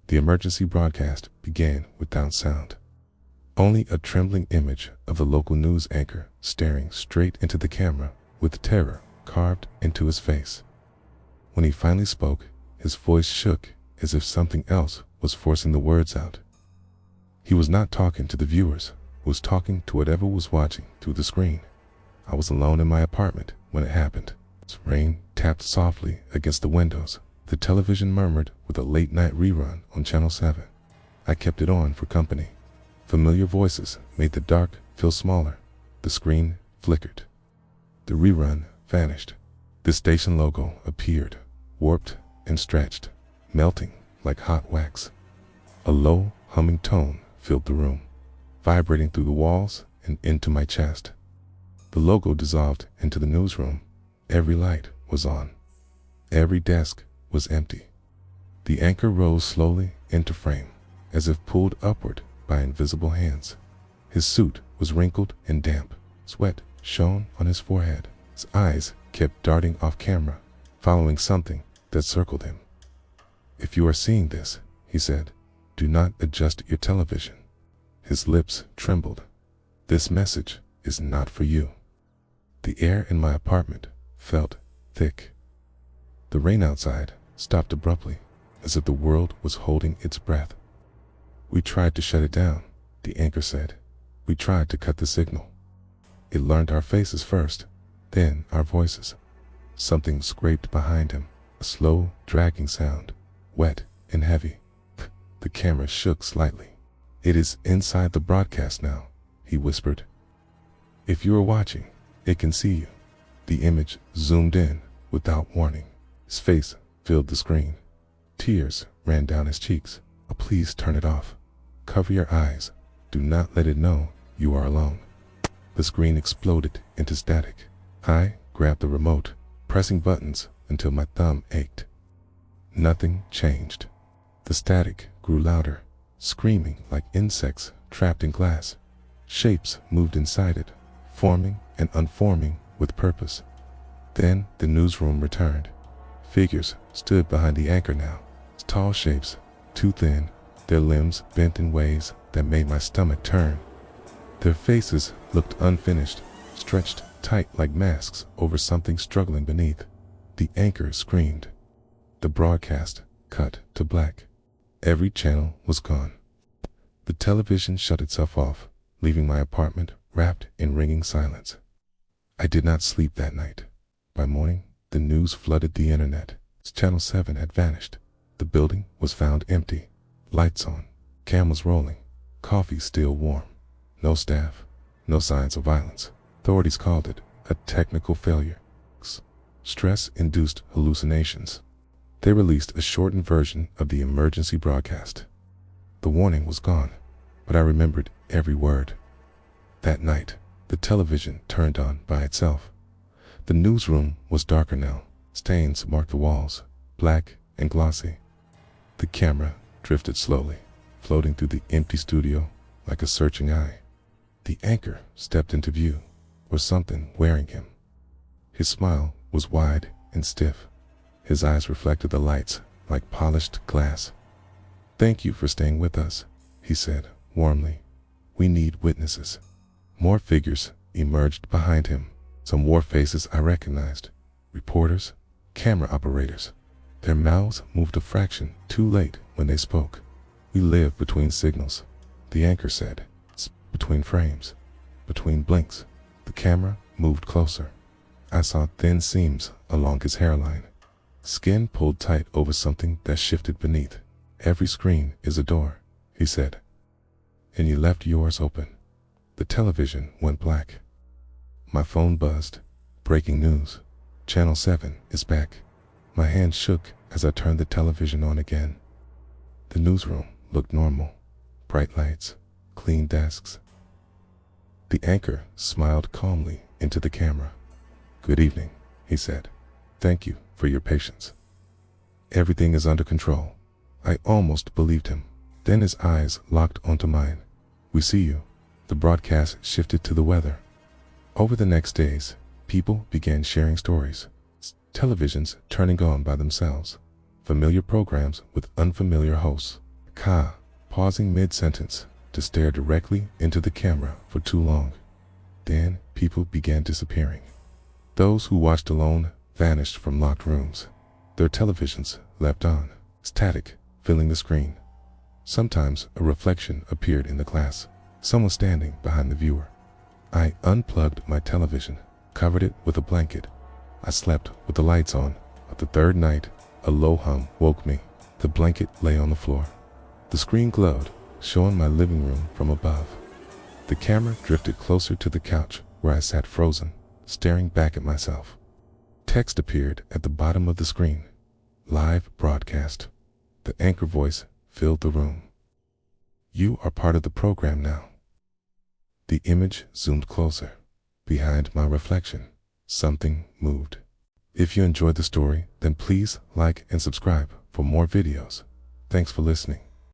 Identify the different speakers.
Speaker 1: The emergency broadcast began without sound. Only a trembling image of the local news anchor staring straight into the camera with terror carved into his face. When he finally spoke, his voice shook as if something else was forcing the words out. He was not talking to the viewers, he was talking to whatever was watching through the screen. I was alone in my apartment when it happened. Rain tapped softly against the windows. The television murmured with a late-night rerun on Channel 7. I kept it on for company. Familiar voices made the dark feel smaller. The screen flickered. The rerun vanished. The station logo appeared, warped and stretched, melting like hot wax. A low, humming tone filled the room, vibrating through the walls and into my chest. The logo dissolved into the newsroom. Every light was on. Every desk was empty. The anchor rose slowly into frame, as if pulled upward by invisible hands. His suit was wrinkled and damp. Sweat shone on his forehead. His eyes kept darting off camera, following something that circled him. "If you are seeing this," he said, "do not adjust your television." His lips trembled. "This message is not for you." The air in my apartment felt thick. The rain outside stopped abruptly, as if the world was holding its breath. "We tried to shut it down," the anchor said. "We tried to cut the signal. It learned our faces first, then our voices." Something scraped behind him, a slow, dragging sound, wet and heavy. The camera shook slightly. "It is inside the broadcast now," he whispered. "If you are watching, it can see you." The image zoomed in without warning. His face filled the screen. Tears ran down his cheeks. "Oh, please turn it off. Cover your eyes. Do not let it know you are alone." The screen exploded into static. I grabbed the remote, pressing buttons until my thumb ached. Nothing changed. The static grew louder, screaming like insects trapped in glass. Shapes moved inside it, forming and unforming with purpose. Then the newsroom returned. Figures stood behind the anchor now, tall shapes, too thin, their limbs bent in ways that made my stomach turn. Their faces looked unfinished, stretched tight like masks over something struggling beneath. The anchor screamed. The broadcast cut to black. Every channel was gone. The television shut itself off, leaving my apartment wrapped in ringing silence. I did not sleep that night. By morning, the news flooded the internet. Channel 7 had vanished. The building was found empty. Lights on, cameras rolling, coffee still warm. No staff, no signs of violence. Authorities called it a technical failure. Stress-induced hallucinations. They released a shortened version of the emergency broadcast. The warning was gone, but I remembered every word. That night, the television turned on by itself. The newsroom was darker now. Stains marked the walls, black and glossy. The camera drifted slowly, floating through the empty studio like a searching eye. The anchor stepped into view, or something wearing him. His smile was wide and stiff. His eyes reflected the lights like polished glass. "Thank you for staying with us," he said warmly. "We need witnesses." More figures emerged behind him. Some wore faces I recognized. Reporters, camera operators. Their mouths moved a fraction too late when they spoke. "We live between signals," the anchor said. "Between frames, between blinks." The camera moved closer. I saw thin seams along his hairline. Skin pulled tight over something that shifted beneath. "Every screen is a door," he said. "And you left yours open." The television went black. My phone buzzed. Breaking news. Channel 7 is back. My hand shook as I turned the television on again. The newsroom looked normal. Bright lights, clean desks. The anchor smiled calmly into the camera. "Good evening," he said. "Thank you for your patience. Everything is under control." I almost believed him. Then his eyes locked onto mine. "We see you." The broadcast shifted to the weather. Over the next days, people began sharing stories. Televisions turning on by themselves. Familiar programs with unfamiliar hosts. Ka, pausing mid-sentence to stare directly into the camera for too long. Then people began disappearing. Those who watched alone vanished from locked rooms. Their televisions leapt on, static, filling the screen. Sometimes a reflection appeared in the class, someone standing behind the viewer. I unplugged my television, covered it with a blanket. I slept with the lights on, but the third night, a low hum woke me. The blanket lay on the floor. The screen glowed, showing my living room from above. The camera drifted closer to the couch where I sat frozen, staring back at myself. Text appeared at the bottom of the screen. Live broadcast. The anchor voice filled the room. You are part of the program now. The image zoomed closer. Behind my reflection, something moved. If you enjoyed the story, then please like and subscribe for more videos. Thanks for listening.